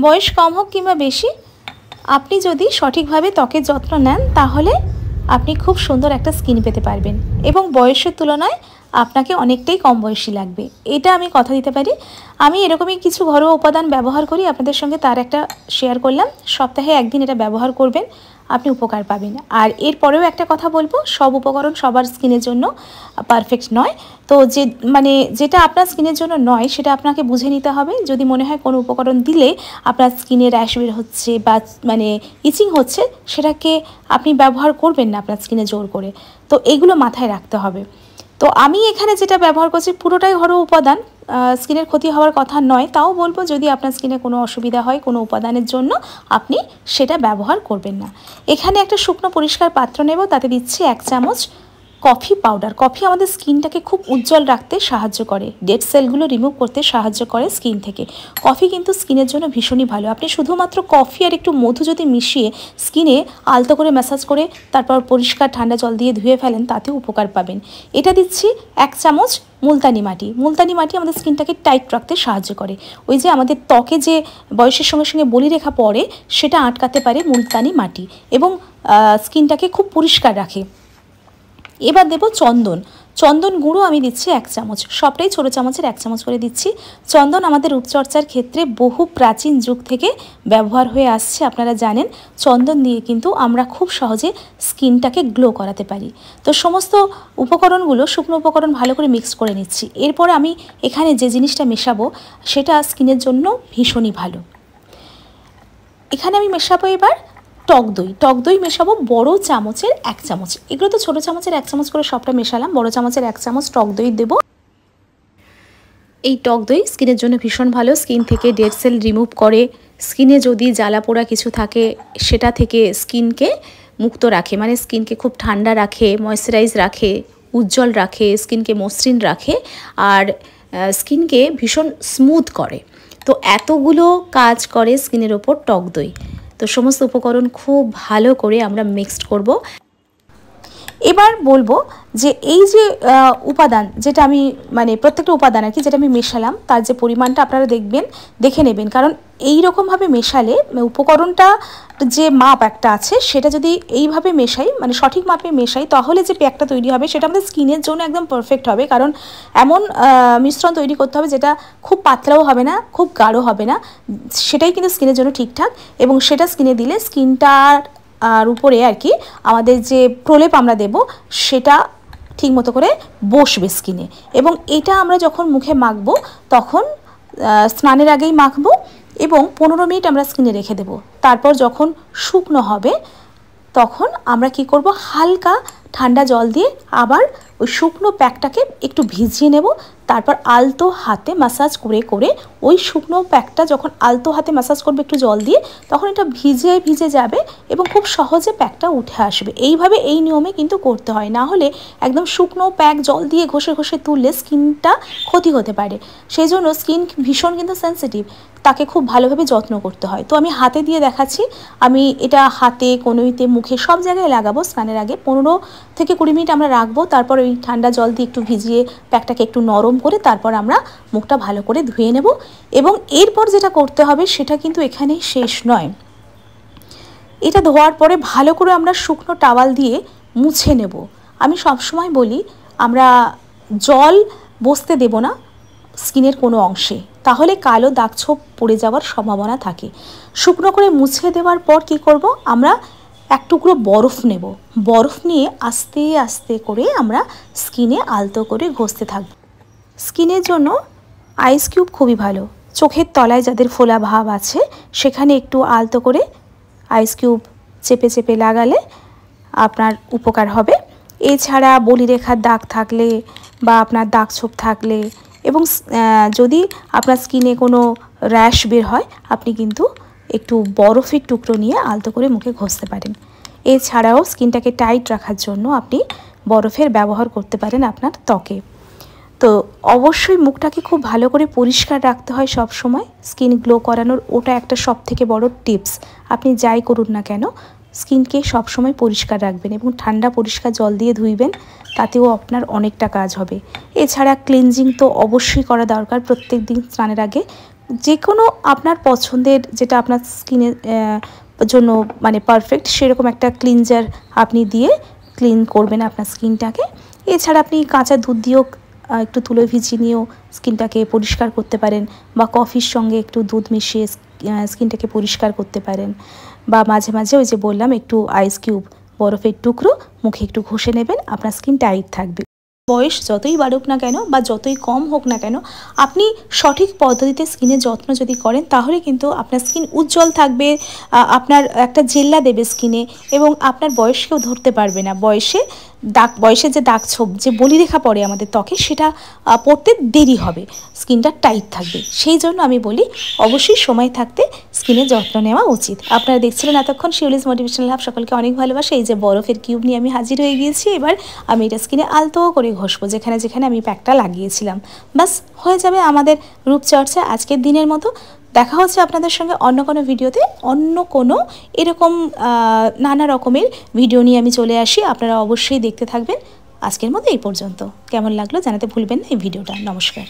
বয়স কম হোক কিংবা বেশি, আপনি যদি সঠিকভাবে ত্বকের যত্ন নেন তাহলে আপনি খুব সুন্দর একটা স্কিন পেতে পারবেন এবং বয়সের তুলনায় আপনাকে অনেকটাই কম বয়সী লাগবে, এটা আমি কথা দিতে পারি। আমি এরকমই কিছু ঘরোয়া উপাদান ব্যবহার করি, আপনাদের সঙ্গে তার একটা শেয়ার করলাম। সপ্তাহে একদিন এটা ব্যবহার করবেন, আপনি উপকার পাবেন। আর এরপরেও একটা কথা বলবো, সব উপকরণ সবার স্কিনের জন্য পারফেক্ট নয়। তো যেটা আপনার স্কিনের জন্য নয় সেটা আপনাকে বুঝে নিতে হবে। যদি মনে হয় কোনো উপকরণ দিলে আপনার স্কিনে র্যাশ বের হচ্ছে বা ইচিং হচ্ছে, সেটাকে আপনি ব্যবহার করবেন না আপনার স্কিনে জোর করে। তো এগুলো মাথায় রাখতে হবে। তো আমি এখানে যেটা ব্যবহার করছি পুরোটাই ঘরোয়া উপাদান, স্কিনের ক্ষতি হওয়ার কথা নয়। তাও বলবো যদি আপনার স্কিনে কোনো অসুবিধা হয় কোনো উপাদানের জন্য, আপনি সেটা ব্যবহার করবেন না। এখানে একটা শুকনো পরিষ্কার পাত্র নেব, তাতে দিচ্ছি 1 চামচ কফি পাউডার। কফি আমাদের স্কিনটাকে খুব উজ্জ্বল রাখতে সাহায্য করে, ডেড সেলগুলো রিমুভ করতে সাহায্য করে স্কিন থেকে। কফি কিন্তু স্কিনের জন্য ভীষণই ভালো। আপনি শুধুমাত্র কফি আর একটু মধু যদি মিশিয়ে স্কিনে আলতো করে ম্যাসাজ করে তারপর পরিষ্কার ঠান্ডা জল দিয়ে ধুয়ে ফেলেন, তাতেও উপকার পাবেন। এটা দিচ্ছি 1 চামচ মুলতানি মাটি। মুলতানি মাটি আমাদের স্কিনটাকে টাইট রাখতে সাহায্য করে। ওই যে আমাদের ত্বকে যে বয়সের সঙ্গে সঙ্গে বলিরেখা পড়ে, সেটা আটকাতে পারে মুলতানি মাটি এবং স্কিনটাকে খুব পরিষ্কার রাখে। এবার দেব চন্দন। চন্দন গুঁড়ো আমি দিচ্ছি 1 চামচ, সবটাই ছোটো চামচের 1 চামচ করে দিচ্ছি। চন্দন আমাদের রূপচর্চার ক্ষেত্রে বহু প্রাচীন যুগ থেকে ব্যবহার হয়ে আসছে, আপনারা জানেন। চন্দন দিয়ে কিন্তু আমরা খুব সহজে স্কিনটাকে গ্লো করাতে পারি। তো সমস্ত উপকরণগুলো, শুকনো উপকরণ ভালো করে মিক্স করে নিচ্ছি। এরপর আমি এখানে যে জিনিসটা মেশাবো সেটা স্কিনের জন্য ভীষণই ভালো। এখানে আমি মেশাবো এবার টক দই। টক দই মেশাবো বড় চামচের 1 চামচ। এগুলো তো ছোটো চামচের 1 চামচ করে সবটা মেশালাম, বড় চামচের 1 চামচ টক দই দেবো। এই টক দই স্কিনের জন্য ভীষণ ভালো, স্কিন থেকে ডেড সেল রিমুভ করে, স্কিনে যদি জ্বালা পোড়া কিছু থাকে সেটা থেকে স্কিনকে মুক্ত রাখে, মানে স্কিনকে খুব ঠান্ডা রাখে, ময়েশ্চারাইজ রাখে, উজ্জ্বল রাখে, স্কিনকে মসৃণ রাখে আর স্কিনকে ভীষণ স্মুথ করে। তো এতগুলো কাজ করে স্কিনের ওপর টক দই। তো সমস্ত উপকরণ খুব ভালো করে আমরা মিক্সড করব। এবার বলবো যে এই যে উপাদান যেটা আমি প্রত্যেকটা উপাদান আর কি যেটা আমি মেশালাম, তার যে পরিমাণটা আপনারা দেখে নেবেন। কারণ এই রকমভাবে মেশালে উপকরণটা যে মাপ একটা আছে সেটা যদি এইভাবে মেশাই, সঠিক মাপে মেশাই, তাহলে যে প্যাকটা তৈরি হবে সেটা আমাদের স্কিনের জন্য একদম পারফেক্ট হবে। কারণ এমন মিশ্রণ তৈরি করতে হবে যেটা খুব পাতলাও হবে না, খুব গাঢ় হবে না, সেটাই কিন্তু স্কিনের জন্য ঠিকঠাক। এবং সেটা স্কিনে দিলে স্কিনটার আর উপরে আর কি আমাদের যে প্রলেপ আমরা দেব সেটা ঠিক মতো করে বসবে স্কিনে। এবং এটা আমরা যখন মুখে মাখবো তখন স্নানের আগেই মাখবো এবং 15 মিনিট আমরা স্কিনে রেখে দেব। তারপর যখন শুকনো হবে তখন আমরা কি করব, হালকা ঠান্ডা জল দিয়ে আবার ওই শুকনো প্যাকটাকে একটু ভিজিয়ে নেব। তারপর আলতো হাতে ম্যাসাজ করে করে ওই শুকনো প্যাকটা যখন আলতো হাতে ম্যাসাজ করবে একটু জল দিয়ে, তখন এটা ভিজে যাবে এবং খুব সহজে প্যাকটা উঠে আসবে। এইভাবে এই নিয়মে কিন্তু করতে হয়, না হলে একদম শুকনো প্যাক জল দিয়ে ঘষে ঘষে তুললে স্কিনটা ক্ষতি হতে পারে। সেই জন্য স্কিন ভীষণ কিন্তু সেন্সিটিভ, তাকে খুব ভালোভাবে যত্ন করতে হয়। তো আমি হাতে দিয়ে দেখাচ্ছি, আমি এটা হাতে, কনুইতে, মুখে সব জায়গায় লাগাবো। স্নানের আগে 15 থেকে 20 মিনিট আমরা রাখবো। তারপর ওই ঠান্ডা জল দিয়ে একটু ভিজিয়ে প্যাকটাকে একটু নরম করে তারপর আমরা মুখটা ভালো করে ধুয়ে নেব। এবং এরপর যেটা করতে হবে সেটা কিন্তু এখানেই শেষ নয়। এটা ধোয়ার পরে ভালো করে আমরা শুকনো টাওয়াল দিয়ে মুছে নেব। আমি সবসময় বলি আমরা জল বসতে দেব না স্কিনের কোনো অংশে, তাহলে কালো দাগ ছোপ পড়ে যাওয়ার সম্ভাবনা থাকে। শুকনো করে মুছে দেওয়ার পর কি করব, আমরা 1 টুকরো বরফ নেব। বরফ নিয়ে আস্তে আস্তে করে আমরা স্কিনে আলতো করে ঘষতে থাকব। স্কিনের জন্য আইস কিউব খুবই ভালো। চোখের তলায় যাদের ফোলা ভাব আছে সেখানে একটু আলতো করে আইস কিউব চেপে চেপে লাগালে আপনার উপকার হবে। এছাড়া বলিরেখার দাগ থাকলে বা আপনার দাগ ছোপ থাকলে এবং যদি আপনার স্কিনে কোনো র্যাশ বের হয়, আপনি কিন্তু একটু বরফের টুকরো নিয়ে আলতো করে মুখে ঘষতে পারেন। এছাড়াও স্কিনটাকে টাইট রাখার জন্য আপনি বরফের ব্যবহার করতে পারেন আপনার ত্বকে। তো অবশ্যই মুখটাকে খুব ভালো করে পরিষ্কার রাখতে হয় সব সময়। স্কিন গ্লো করানোর ওটা একটা সবথেকে বড় টিপস। আপনি যাই করুন না কেন স্কিনকে সবসময় পরিষ্কার রাখবেন এবং ঠান্ডা পরিষ্কার জল দিয়ে ধুইবেন, তাতেও আপনার অনেকটা কাজ হবে। এছাড়া ক্লিনজিং তো অবশ্যই করা দরকার প্রত্যেক দিন স্নানের আগে। যে কোনো আপনার পছন্দের যেটা আপনার স্কিনের জন্য মানে পারফেক্ট সেরকম একটা ক্লিনজার আপনি দিয়ে ক্লিন করবেন আপনার স্কিনটাকে। এছাড়া আপনি কাঁচা দুধ দিয়েও একটু তুলো ভিজিয়ে নিয়েও স্কিনটাকে পরিষ্কার করতে পারেন, বা কফির সঙ্গে একটু দুধ মিশিয়ে স্কিনটাকে পরিষ্কার করতে পারেন, বা মাঝে মাঝে ওই যে বললাম একটু আইস কিউব বরফের টুকরো মুখে একটু ঘষে নেবেন, আপনার স্কিন টাইট থাকবে। বয়স যতই বাড়ুক না কেন বা যতই কম হোক না কেন, আপনি সঠিক পদ্ধতিতে স্কিনের যত্ন যদি করেন তাহলে কিন্তু আপনার স্কিন উজ্জ্বল থাকবে, আপনার একটা জেল্লা দেবে স্কিনে, এবং আপনার বয়সকেও ধরতে পারবে না। বয়সের যে দাগ ছোপ যে বলিরেখা পড়ে আমাদের ত্বকে, সেটা পড়তে দেরি হবে, স্কিনটা টাইট থাকবে। সেই জন্য আমি বলি অবশ্যই সময় থাকতে স্কিনের যত্ন নেওয়া উচিত। আপনারা দেখছিলেন এতক্ষণ শিউলিস মোটিভেশনাল হাব। সকলকে অনেক ভালোবাসা। এই যে বরফের কিউব নিয়ে আমি হাজির হয়ে গিয়েছি। এবার আমি এটা স্কিনে আলতো করে ঘষবো যেখানে যেখানে আমি প্যাকটা লাগিয়েছিলাম। বাস হয়ে যাবে আমাদের রূপচর্চা আজকের দিনের মতো। দেখা হচ্ছে আপনাদের সঙ্গে অন্য কোনো ভিডিওতে, অন্য কোনো এরকম নানা রকমের ভিডিও নিয়ে আমি চলে আসি। আপনারা অবশ্যই দেখতে থাকবেন। আজকের মতো এই পর্যন্ত। কেমন লাগলো জানাতে ভুলবেন না এই ভিডিওটা। নমস্কার।